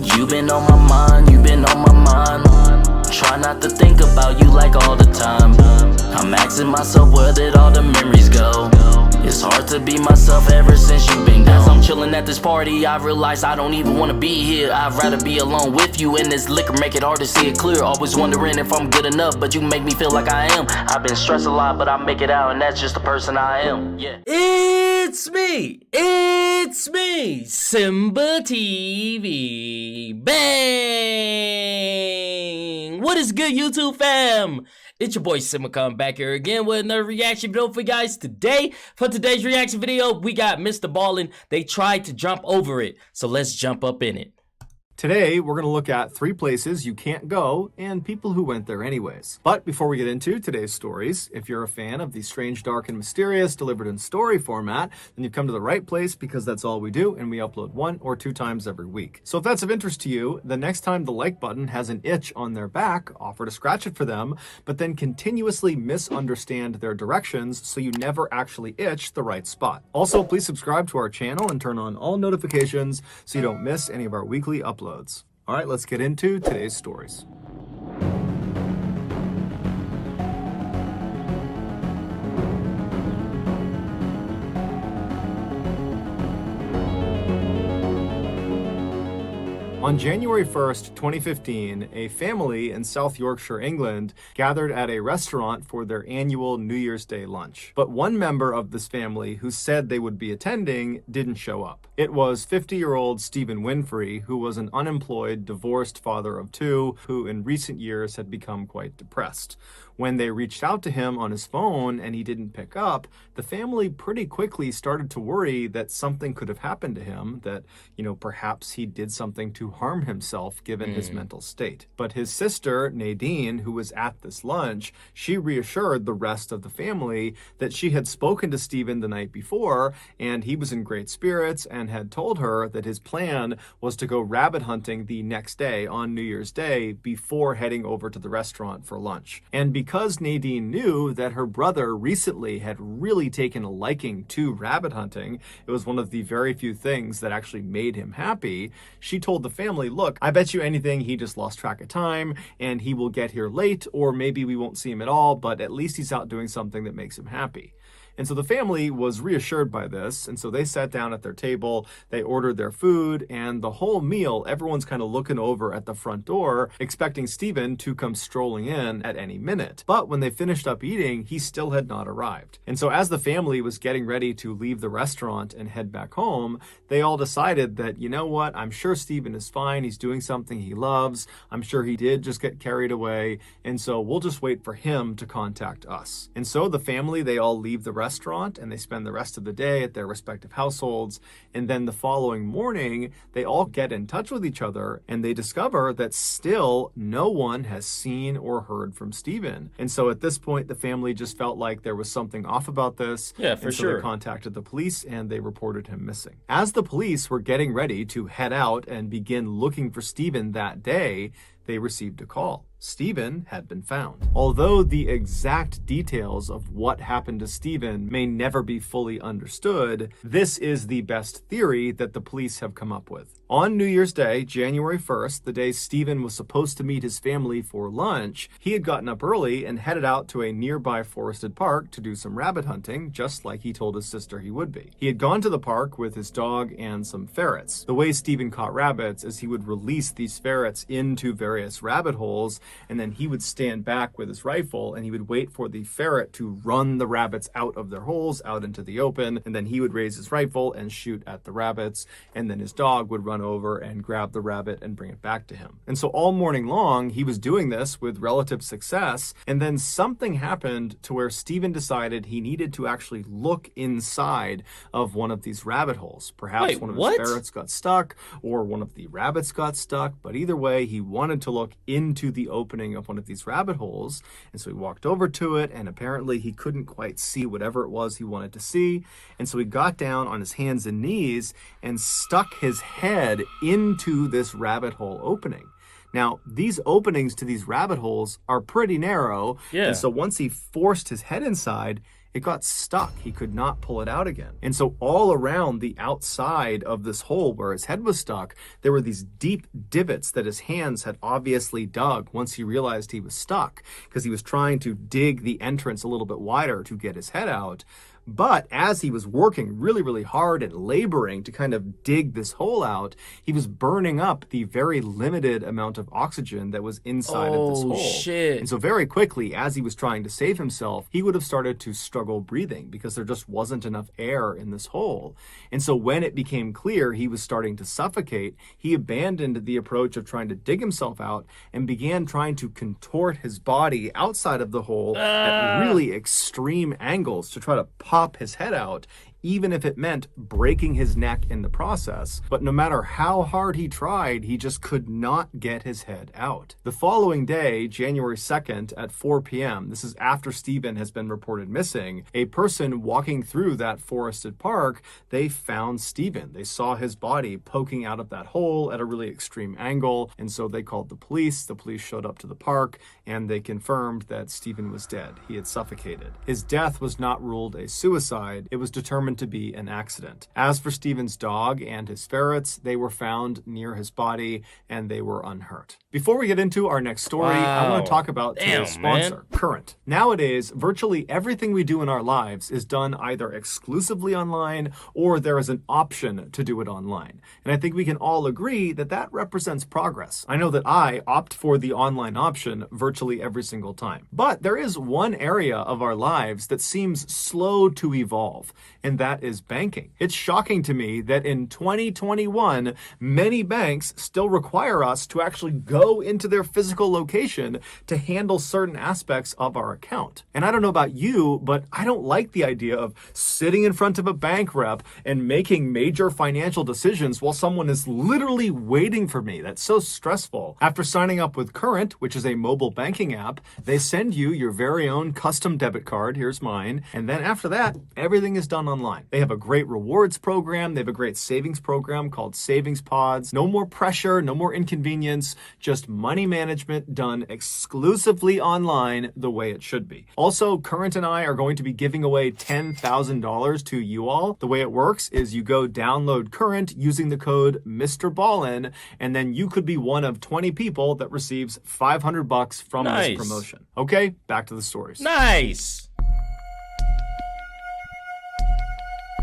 You've been on my mind, you've been on my mind. Try not to think about you like all the time. I'm asking myself, where did all the memories go? It's hard to be myself ever since you've been gone. As I'm chilling at this party, I realize I don't even want to be here. I'd rather be alone with you, and this liquor make it hard to see it clear. Always wondering if I'm good enough, but you make me feel like I am. I've been stressed a lot, but I make it out, and that's just the person I am. Yeah. It's me, SimbaTv. Bang! What is good, YouTube fam? It's your boy Simba coming back here again with another reaction video for you guys today. For today's reaction video, we got MrBallen. They tried to jump over it, so let's jump up in it. Today, we're going to look at 3 places you can't go and people who went there anyways. But before we get into today's stories, if you're a fan of the strange, dark, and mysterious delivered in story format, then you've come to the right place because that's all we do, and we upload 1 or 2 times every week. So if that's of interest to you, the next time the like button has an itch on their back, offer to scratch it for them, but then continuously misunderstand their directions so you never actually itch the right spot. Also, please subscribe to our channel and turn on all notifications so you don't miss any of our weekly uploads. All right, let's get into today's stories. On January 1st, 2015, a family in South Yorkshire, England, gathered at a restaurant for their annual New Year's Day lunch. But one member of this family who said they would be attending didn't show up. It was 50-year-old Stephen Winfrey, who was an unemployed, divorced father of 2, who in recent years had become quite depressed. When they reached out to him on his phone and he didn't pick up, the family pretty quickly started to worry that something could have happened to him, that, perhaps he did something to harm himself given his mental state. But his sister, Nadine, who was at this lunch, she reassured the rest of the family that she had spoken to Stephen the night before and he was in great spirits and had told her that his plan was to go rabbit hunting the next day on New Year's Day before heading over to the restaurant for lunch. And because Nadine knew that her brother recently had really taken a liking to rabbit hunting, it was one of the very few things that actually made him happy, she told the family, look, I bet you anything he just lost track of time and he will get here late, or maybe we won't see him at all, but at least he's out doing something that makes him happy. And so the family was reassured by this, and so they sat down at their table, they ordered their food, and the whole meal, everyone's kind of looking over at the front door, expecting Stephen to come strolling in at any minute. But when they finished up eating, he still had not arrived. And so as the family was getting ready to leave the restaurant and head back home, they all decided that, you know what, I'm sure Stephen is fine, he's doing something he loves, I'm sure he did just get carried away, and so we'll just wait for him to contact us. And so the family, they all leave the restaurant and they spend the rest of the day at their respective households, and then the following morning they all get in touch with each other and they discover that still no one has seen or heard from Stephen. And so at this point the family just felt like there was something off about this. Yeah, for sure. They contacted the police and they reported him missing. As the police were getting ready to head out and begin looking for Stephen that day, they received a call. Stephen had been found. Although the exact details of what happened to Stephen may never be fully understood, this is the best theory that the police have come up with. On New Year's Day, January 1st, the day Stephen was supposed to meet his family for lunch, he had gotten up early and headed out to a nearby forested park to do some rabbit hunting, just like he told his sister he would be. He had gone to the park with his dog and some ferrets. The way Stephen caught rabbits is he would release these ferrets into various rabbit holes, and then he would stand back with his rifle and he would wait for the ferret to run the rabbits out of their holes, out into the open, and then he would raise his rifle and shoot at the rabbits, and then his dog would run over and grab the rabbit and bring it back to him. And so all morning long he was doing this with relative success, and then something happened to where Stephen decided he needed to actually look inside of one of these rabbit holes. Perhaps one of his ferrets got stuck or one of the rabbits got stuck, but either way he wanted to look into the opening of one of these rabbit holes. And so he walked over to it, and apparently he couldn't quite see whatever it was he wanted to see. And so he got down on his hands and knees and stuck his head into this rabbit hole opening. Now, these openings to these rabbit holes are pretty narrow. Yeah. And so once he forced his head inside, it got stuck. He could not pull it out again. And so all around the outside of this hole where his head was stuck, there were these deep divots that his hands had obviously dug once he realized he was stuck, because he was trying to dig the entrance a little bit wider to get his head out. But as he was working really, really hard and laboring to kind of dig this hole out, he was burning up the very limited amount of oxygen that was inside of this hole. Shit. And so very quickly, as he was trying to save himself, he would have started to struggle breathing because there just wasn't enough air in this hole. And so when it became clear he was starting to suffocate, he abandoned the approach of trying to dig himself out and began trying to contort his body outside of the hole at really extreme angles to try to pop his head out, even if it meant breaking his neck in the process. But no matter how hard he tried, he just could not get his head out. The following day, January 2nd at 4 p.m., this is after Stephen has been reported missing, a person walking through that forested park, they found Stephen. They saw his body poking out of that hole at a really extreme angle, and so they called the police. The police showed up to the park, and they confirmed that Stephen was dead. He had suffocated. His death was not ruled a suicide. It was determined to be an accident. As for Stephen's dog and his ferrets, they were found near his body and they were unhurt. Before we get into our next story, I want to talk about today's sponsor, Current. Nowadays, virtually everything we do in our lives is done either exclusively online or there is an option to do it online. And I think we can all agree that that represents progress. I know that I opt for the online option virtually every single time. But there is one area of our lives that seems slow to evolve, and that is banking. It's shocking to me that in 2021, many banks still require us to actually go into their physical location to handle certain aspects of our account. And I don't know about you, but I don't like the idea of sitting in front of a bank rep and making major financial decisions while someone is literally waiting for me. That's so stressful. After signing up with Current, which is a mobile banking app, they send you your very own custom debit card. Here's mine. And then after that, everything is done online. They have a great rewards program. They have a great savings program called Savings Pods. No more pressure, no more inconvenience, just money management done exclusively online the way it should be. Also, Current and I are going to be giving away $10,000 to you all. The way it works is you go download Current using the code MrBallen, and then you could be one of 20 people that receives $500 from this promotion. Okay, back to the stories. Nice.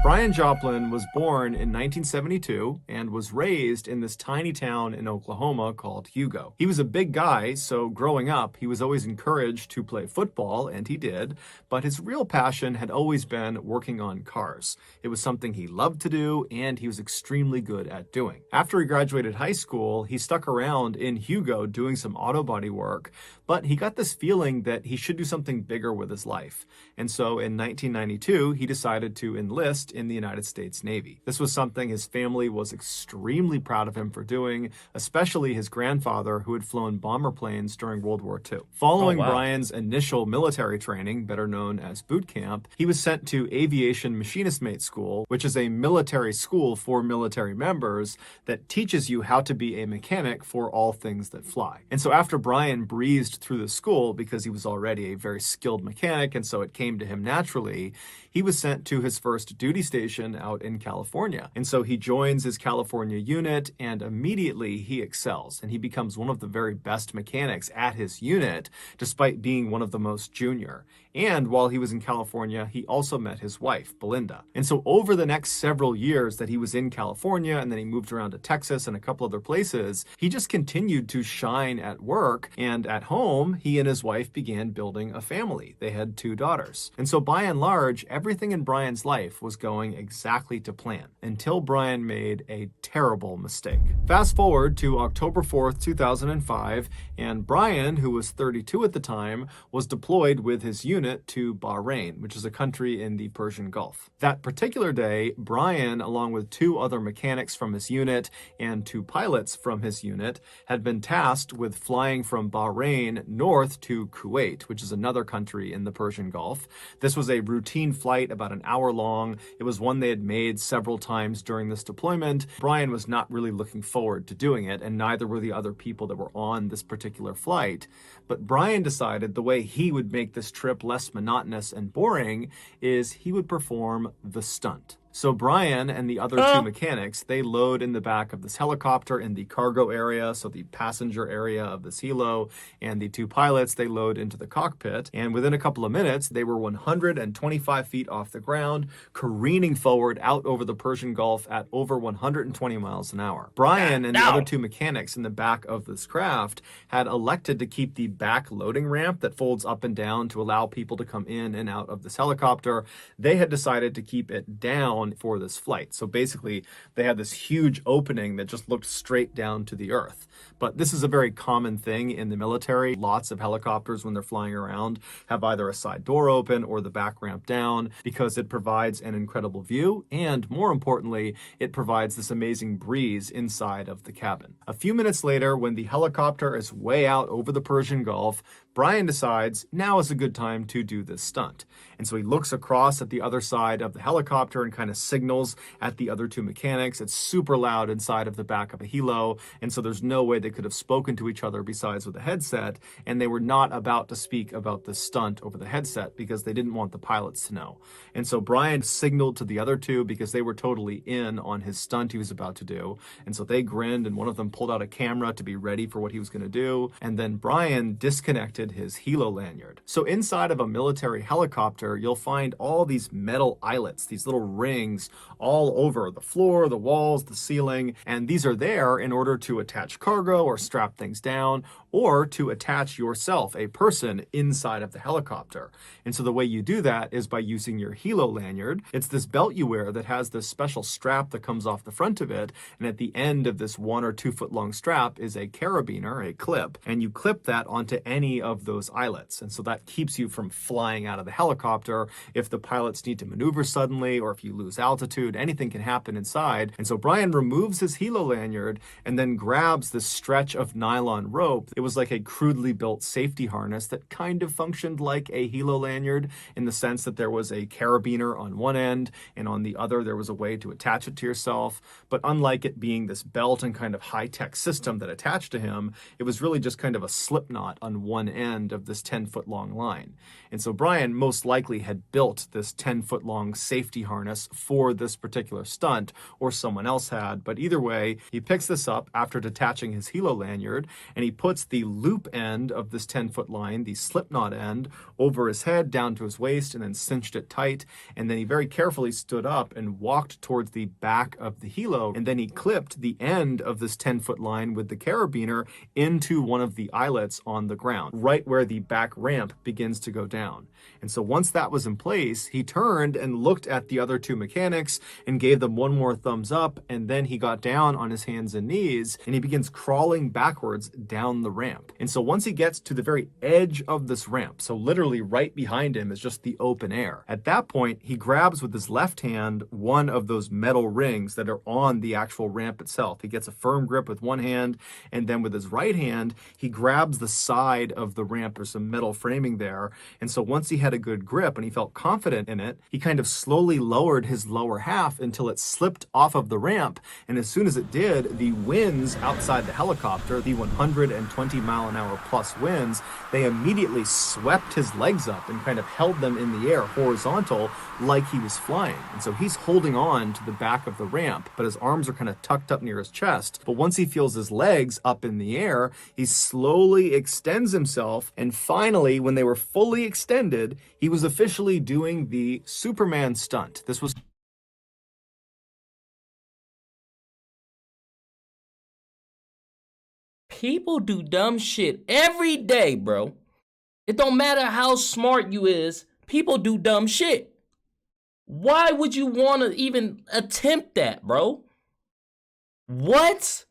Brian Joplin was born in 1972 and was raised in this tiny town in Oklahoma called Hugo. He was a big guy, so growing up, he was always encouraged to play football, and he did, but his real passion had always been working on cars. It was something he loved to do, and he was extremely good at doing. After he graduated high school, he stuck around in Hugo doing some auto body work, but he got this feeling that he should do something bigger with his life. And so in 1992, he decided to enlist in the United States Navy. This was something his family was extremely proud of him for doing, especially his grandfather, who had flown bomber planes during World War II. Following Brian's initial military training, better known as boot camp, he was sent to Aviation Machinist Mate School, which is a military school for military members that teaches you how to be a mechanic for all things that fly. And so after Brian breezed through the school, because he was already a very skilled mechanic, and so it came to him naturally, he was sent to his first duty station out in California. And so he joins his California unit, and immediately he excels, and he becomes one of the very best mechanics at his unit, despite being one of the most junior. And while he was in California, he also met his wife, Belinda. And so over the next several years that he was in California, and then he moved around to Texas and a couple other places, he just continued to shine at work. And at home, he and his wife began building a family. They had 2 daughters. And so by and large, everything in Brian's life was going exactly to plan, until Brian made a terrible mistake. Fast forward to October 4th, 2005, and Brian, who was 32 at the time, was deployed with his unit to Bahrain, which is a country in the Persian Gulf. That particular day, Brian, along with 2 other mechanics from his unit and 2 pilots from his unit, had been tasked with flying from Bahrain north to Kuwait, which is another country in the Persian Gulf. This was a routine flight, about an hour long. It was one they had made several times during this deployment. Brian was not really looking forward to doing it, and neither were the other people that were on this particular flight. But Brian decided the way he would make this trip less monotonous and boring is he would perform the stunt. So Brian and the other two mechanics, they load in the back of this helicopter in the cargo area, so the passenger area of this helo, and the two pilots, they load into the cockpit. And within a couple of minutes, they were 125 feet off the ground, careening forward out over the Persian Gulf at over 120 miles an hour. Brian and the other two mechanics in the back of this craft had elected to keep the back loading ramp that folds up and down to allow people to come in and out of this helicopter. They had decided to keep it down for this flight. So basically, they had this huge opening that just looked straight down to the earth. But this is a very common thing in the military. Lots of helicopters, when they're flying around, have either a side door open or the back ramp down because it provides an incredible view. And more importantly, it provides this amazing breeze inside of the cabin. A few minutes later, when the helicopter is way out over the Persian Gulf, Brian decides now is a good time to do this stunt. And so he looks across at the other side of the helicopter and kind of signals at the other two mechanics. It's super loud inside of the back of a helo, and so there's no way they could have spoken to each other besides with a headset, and they were not about to speak about this stunt over the headset because they didn't want the pilots to know. And so Brian signaled to the other two because they were totally in on his stunt he was about to do, and so they grinned, and one of them pulled out a camera to be ready for what he was going to do, and then Brian disconnected his helo lanyard. So inside of a military helicopter, you'll find all these metal eyelets, these little rings all over the floor, the walls, the ceiling, and these are there in order to attach cargo or strap things down, or to attach yourself, a person, inside of the helicopter. And so the way you do that is by using your helo lanyard. It's this belt you wear that has this special strap that comes off the front of it, and at the end of this 1 or 2 foot long strap is a carabiner, a clip, and you clip that onto any of those eyelets. And so that keeps you from flying out of the helicopter if the pilots need to maneuver suddenly, or if you lose altitude. Anything can happen inside. And so Brian removes his helo lanyard and then grabs this stretch of nylon rope. It was like a crudely built safety harness that kind of functioned like a helo lanyard in the sense that there was a carabiner on one end, and on the other there was a way to attach it to yourself. But unlike it being this belt and kind of high-tech system that attached to him, it was really just kind of a slip knot on one end of this 10-foot long line. And so Brian most likely had built this 10-foot long safety harness for this particular stunt, or someone else had. But either way, he picks this up after detaching his helo lanyard, and he puts the loop end of this 10-foot line, the slip knot end, over his head down to his waist, and then cinched it tight. And then he very carefully stood up and walked towards the back of the helo, and then he clipped the end of this 10-foot line with the carabiner into one of the eyelets on the ground, right where the back ramp begins to go down. And so once that was in place, he turned and looked at the other two mechanics and gave them one more thumbs up, and then he got down on his hands and knees and he begins crawling backwards down the ramp. And so once he gets to the very edge of this ramp, so literally right behind him is just the open air. At that point, he grabs with his left hand one of those metal rings that are on the actual ramp itself. He gets a firm grip with one hand, and then with his right hand, he grabs the side of the ramp. There's some metal framing there. And so once he had a good grip and he felt confident in it, he kind of slowly lowered his lower half until it slipped off of the ramp. And as soon as it did, the winds outside the helicopter, the 120 mile an hour plus winds, they immediately swept his legs up and kind of held them in the air horizontal like he was flying. And so he's holding on to the back of the ramp, but his arms are kind of tucked up near his chest. But once he feels his legs up in the air, he slowly extends himself. And finally, when they were fully extended, he was officially doing the Superman stunt. This was People do dumb shit every day, bro. It don't matter how smart you is, people do dumb shit. Why would you want to even attempt that, bro? What?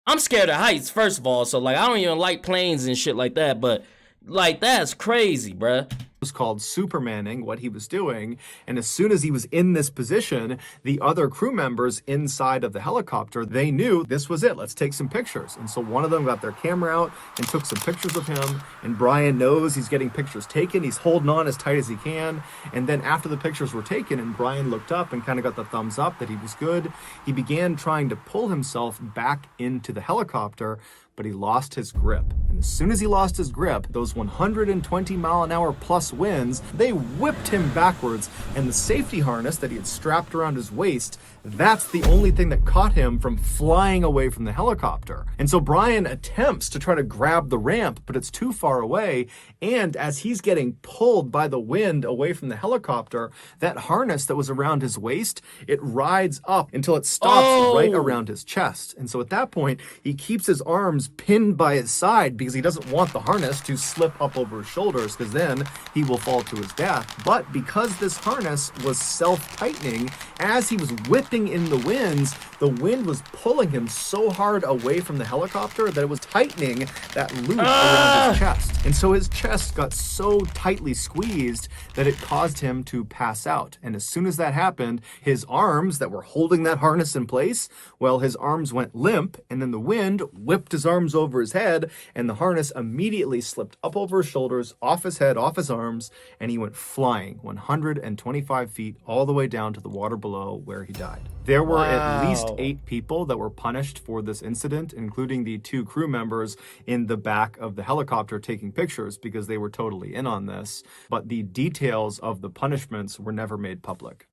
I'm scared of heights, first of all, so like I don't even like planes and shit like that, but like that's crazy, bruh. was called supermaning what he was doing. And as soon as he was in this position, the other crew members inside of the helicopter, they knew this was it. Let's take some pictures. And so one of them got their camera out and took some pictures of him. And Brian knows he's getting pictures taken. He's holding on as tight as he can. And then after the pictures were taken and Brian looked up and kind of got the thumbs up that he was good, he began trying to pull himself back into the helicopter, but he lost his grip. And as soon as he lost his grip, those 120-mile-an-hour plus winds, they whipped him backwards, and the safety harness that he had strapped around his waist, that's the only thing that caught him from flying away from the helicopter. And so Brian attempts to try to grab the ramp, but it's too far away, and as he's getting pulled by the wind away from the helicopter, that harness that was around his waist, it rides up until it stops right around his chest. And so at that point, he keeps his arms pinned by his side because he doesn't want the harness to slip up over his shoulders, because then he will fall to his death. But because this harness was self-tightening, as he was whipping in the winds, the wind was pulling him so hard away from the helicopter that it was tightening that loop around his chest. And so his chest got so tightly squeezed that it caused him to pass out. And as soon as that happened, his arms that were holding that harness in place, well, his arms went limp, and then the wind whipped his arms over his head, and the harness immediately slipped up over his shoulders, off his head, off his arms, and he went flying 125 feet all the way down to the water below, where he died. There were at least 8 people that were punished for this incident, including the 2 crew members in the back of the helicopter taking pictures, because they were totally in on this. But the details of the punishments were never made public.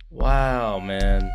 Wow, man.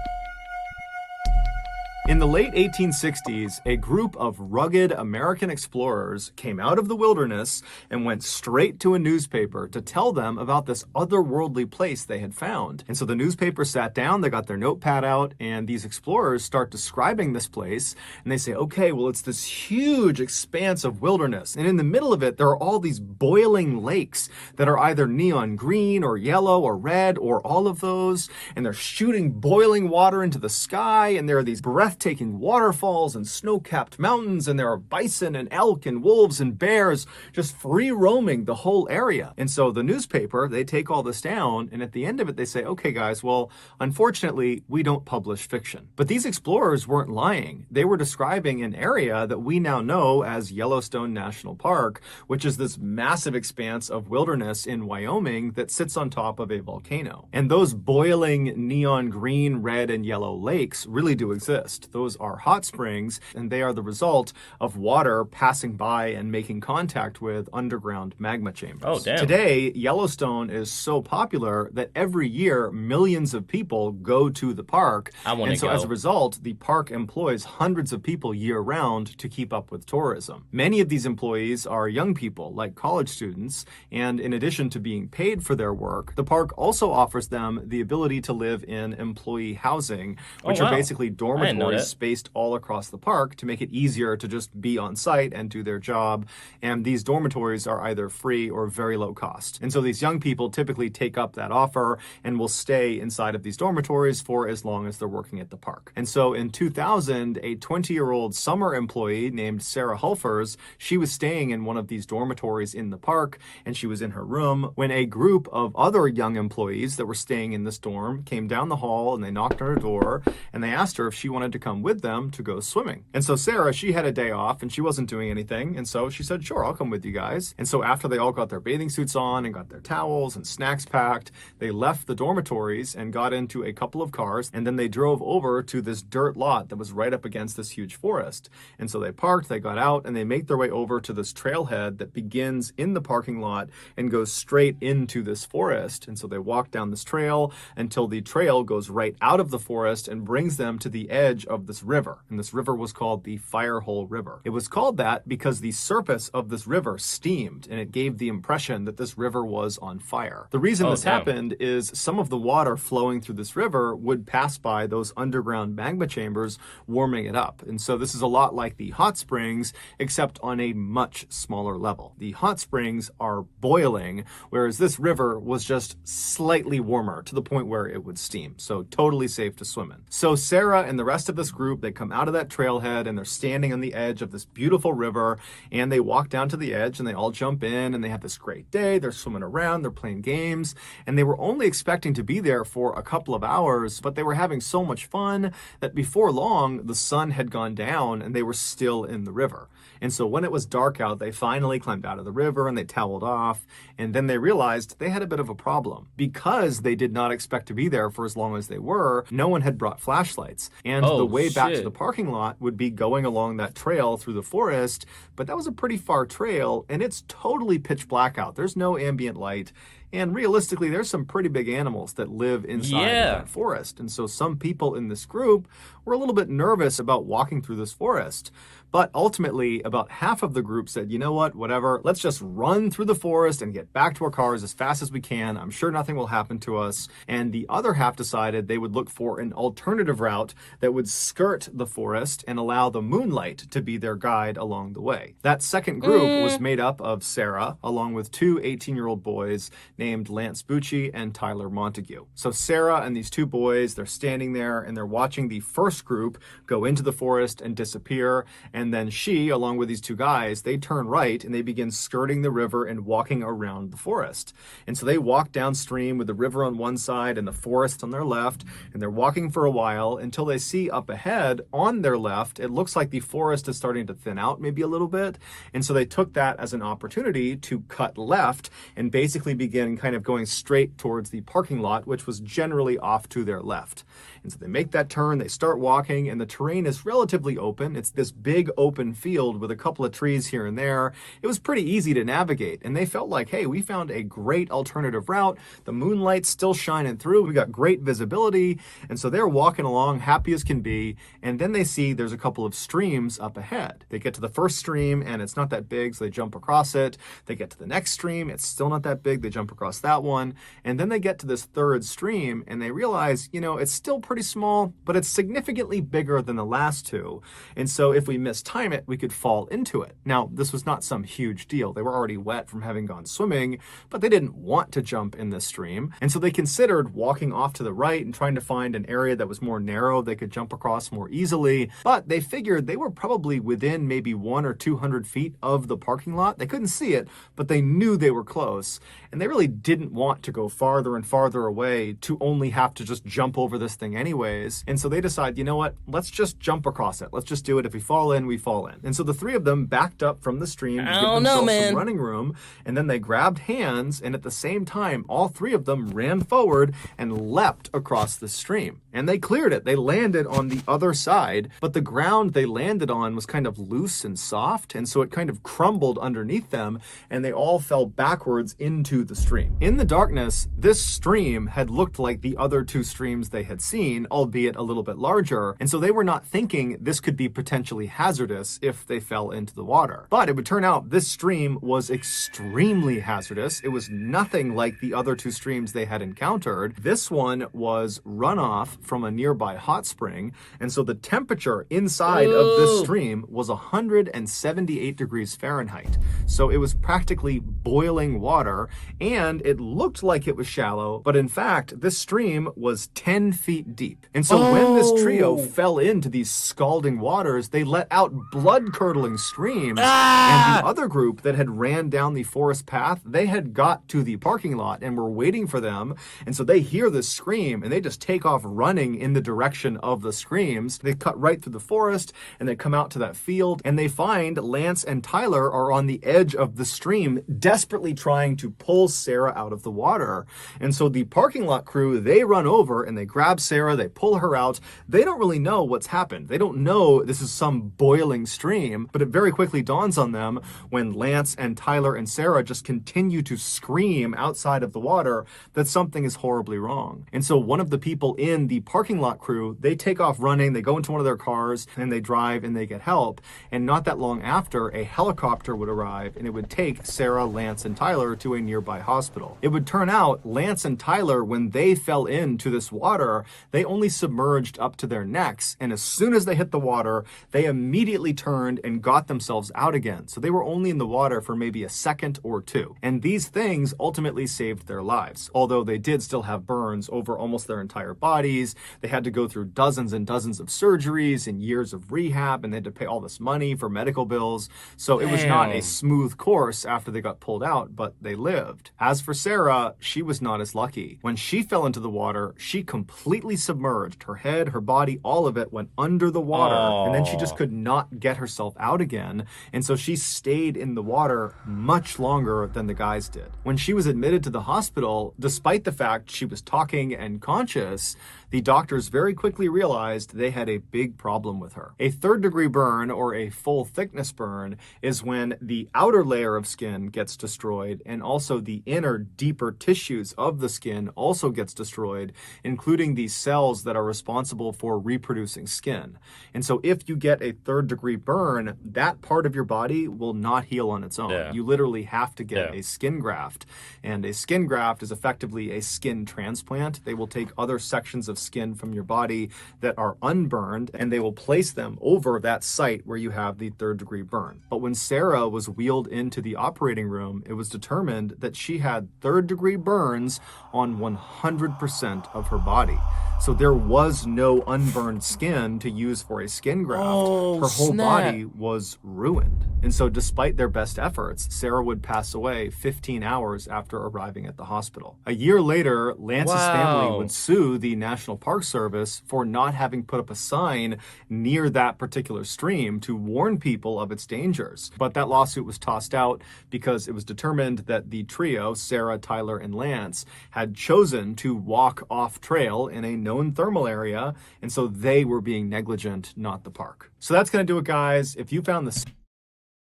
In the late 1860s, a group of rugged American explorers came out of the wilderness and went straight to a newspaper to tell them about this otherworldly place they had found. And so the newspaper sat down, they got their notepad out, and these explorers start describing this place. And they say, okay, well, it's this huge expanse of wilderness. And in the middle of it, there are all these boiling lakes that are either neon green or yellow or red or all of those. And they're shooting boiling water into the sky. And there are these breathtaking waterfalls and snow-capped mountains, and there are bison and elk and wolves and bears just free roaming the whole area. And so the newspaper, they take all this down, and at the end of it they say, okay guys, well, unfortunately we don't publish fiction. But these explorers weren't lying. They were describing an area that we now know as Yellowstone National Park, which is this massive expanse of wilderness in Wyoming that sits on top of a volcano. And those boiling neon green, red, and yellow lakes really do exist. Those are hot springs, and they are the result of water passing by and making contact with underground magma chambers. Oh, damn. Today, Yellowstone is so popular that every year millions of people go to the park. I want to go. As a result, the park employs hundreds of people year-round to keep up with tourism. Many of these employees are young people, like college students, and in addition to being paid for their work, the park also offers them the ability to live in employee housing, which are basically dormitories spaced all across the park to make it easier to just be on site and do their job. And these dormitories are either free or very low cost. And so these young people typically take up that offer and will stay inside of these dormitories for as long as they're working at the park. And so in 2000, a 20-year-old summer employee named Sarah Hulfers, she was staying in one of these dormitories in the park, and she was in her room when a group of other young employees that were staying in this dorm came down the hall, and they knocked on her door, and they asked her if she wanted to come with them to go swimming. And so Sarah, she had a day off and she wasn't doing anything. And so she said, sure, I'll come with you guys. And so after they all got their bathing suits on and got their towels and snacks packed, they left the dormitories and got into a couple of cars. And then they drove over to this dirt lot that was right up against this huge forest. And so they parked, they got out, and they make their way over to this trailhead that begins in the parking lot and goes straight into this forest. And so they walk down this trail until the trail goes right out of the forest and brings them to the edge of this river. And this river was called the Firehole River. It was called that because the surface of this river steamed, and it gave the impression that this river was on fire. The reason this happened is some of the water flowing through this river would pass by those underground magma chambers, warming it up. And so this is a lot like the hot springs, except on a much smaller level. The hot springs are boiling, whereas this river was just slightly warmer to the point where it would steam. So totally safe to swim in. So Sarah and the rest of the this group, they come out of that trailhead and they're standing on the edge of this beautiful river, and they walk down to the edge and they all jump in and they have this great day. They're swimming around, they're playing games, and they were only expecting to be there for a couple of hours, but they were having so much fun that before long, the sun had gone down and they were still in the river. And so when it was dark out, they finally climbed out of the river and they toweled off. And then they realized they had a bit of a problem. Because they did not expect to be there for as long as they were, no one had brought flashlights. And the way back to the parking lot would be going along that trail through the forest. But that was a pretty far trail, and it's totally pitch black out. There's no ambient light. And realistically, there's some pretty big animals that live inside of that forest. And so some people in this group were a little bit nervous about walking through this forest. But ultimately, about half of the group said, you know what, whatever, let's just run through the forest and get back to our cars as fast as we can. I'm sure nothing will happen to us. And the other half decided they would look for an alternative route that would skirt the forest and allow the moonlight to be their guide along the way. That second group was made up of Sarah, along with two 18-year-old boys named Lance Bucci and Tyler Montague. So Sarah and these two boys, they're standing there and they're watching the first group go into the forest and disappear. And then she, along with these two guys, they turn right and they begin skirting the river and walking around the forest. And so they walk downstream with the river on one side and the forest on their left. And they're walking for a while until they see up ahead on their left, it looks like the forest is starting to thin out maybe a little bit. And so they took that as an opportunity to cut left and basically begin kind of going straight towards the parking lot, which was generally off to their left. And so they make that turn, they start walking, and the terrain is relatively open. It's this big open field with a couple of trees here and there. It was pretty easy to navigate, and they felt like, hey, we found a great alternative route. The moonlight's still shining through. We got great visibility, and so they're walking along happy as can be, and then they see there's a couple of streams up ahead. They get to the first stream, and it's not that big, so they jump across it. They get to the next stream, it's still not that big. They jump across that one, and then they get to this third stream, and they realize, you know, it's still pretty small, but it's significantly bigger than the last two. And so if we mistime it, we could fall into it. Now, this was not some huge deal. They were already wet from having gone swimming, but they didn't want to jump in this stream. And so they considered walking off to the right and trying to find an area that was more narrow they could jump across more easily. But they figured they were probably within maybe 100 or 200 feet of the parking lot. They couldn't see it, but they knew they were close. And they really didn't want to go farther and farther away to only have to just jump over this thing anyways. And so they decide, you know what, let's just jump across it. Let's just do it. If we fall in, we fall in. And so the three of them backed up from the stream to give themselves some running room. And then they grabbed hands. And at the same time, all three of them ran forward and leapt across the stream. And they cleared it. They landed on the other side. But the ground they landed on was kind of loose and soft. And so it kind of crumbled underneath them. And they all fell backwards into the stream. In the darkness, this stream had looked like the other two streams they had seen, albeit a little bit larger. And so they were not thinking this could be potentially hazardous if they fell into the water. But it would turn out this stream was extremely hazardous. It was nothing like the other two streams they had encountered. This one was runoff from a nearby hot spring. And so the temperature inside of this stream was 178 degrees Fahrenheit. So it was practically boiling water, and it looked like it was shallow, but in fact, this stream was 10 feet deep. And so when this trio fell into these scalding waters, they let out blood-curdling screams. And the other group that had ran down the forest path, they had got to the parking lot and were waiting for them. And so they hear this scream, and they just take off running in the direction of the screams. They cut right through the forest, and they come out to that field, and they find Lance and Tyler are on the edge of the stream, desperately trying to pull Sarah out of the water. And so the parking lot crew, they run over and they grab Sarah, they pull her out. They don't really know what's happened. They don't know this is some boiling stream, but it very quickly dawns on them when Lance and Tyler and Sarah just continue to scream outside of the water that something is horribly wrong. And so one of the people in the parking lot crew, they take off running, they go into one of their cars and they drive and they get help. And not that long after, a helicopter would arrive and it would take Sarah, Lance, and Tyler to a nearby hospital. It would turn out Lance and Tyler, when they fell into this water, they they only submerged up to their necks, and as soon as they hit the water, they immediately turned and got themselves out again. So they were only in the water for maybe a second or two. And these things ultimately saved their lives, although they did still have burns over almost their entire bodies. They had to go through dozens and dozens of surgeries and years of rehab, and they had to pay all this money for medical bills. So it was not a smooth course after they got pulled out, but they lived. As for Sarah, she was not as lucky. When she fell into the water, she completely submerged. Her head, her body, all of it went under the water, and then she just could not get herself out again. And so she stayed in the water much longer than the guys did. When she was admitted to the hospital, despite the fact she was talking and conscious, the doctors very quickly realized they had a big problem with her. A third-degree burn, or a full thickness burn, is when the outer layer of skin gets destroyed and also the inner, deeper tissues of the skin also gets destroyed, including the cells that are responsible for reproducing skin. And so if you get a third-degree burn, that part of your body will not heal on its own. You literally have to get a skin graft. And a skin graft is effectively a skin transplant. They will take other sections of skin from your body that are unburned, and they will place them over that site where you have the third-degree burn. But when Sarah was wheeled into the operating room, it was determined that she had third-degree burns on 100% of her body. So there was no unburned skin to use for a skin graft. Her whole body was ruined. And so despite their best efforts, Sarah would pass away 15 hours after arriving at the hospital. A year later, Lance's family would sue the National Park Service for not having put up a sign near that particular stream to warn people of its dangers. But that lawsuit was tossed out because it was determined that the trio, Sarah, Tyler, and Lance, had chosen to walk off trail in a known thermal area, and so they were being negligent, not the park. So that's gonna do it, guys. If you found this...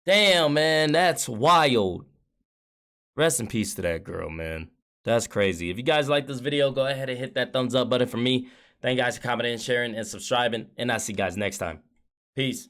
Damn, man, that's wild. Rest in peace to that girl, man. That's crazy. If you guys like this video, go ahead and hit that thumbs up button for me. Thank you guys for commenting, sharing, and subscribing, and I'll see you guys next time. Peace.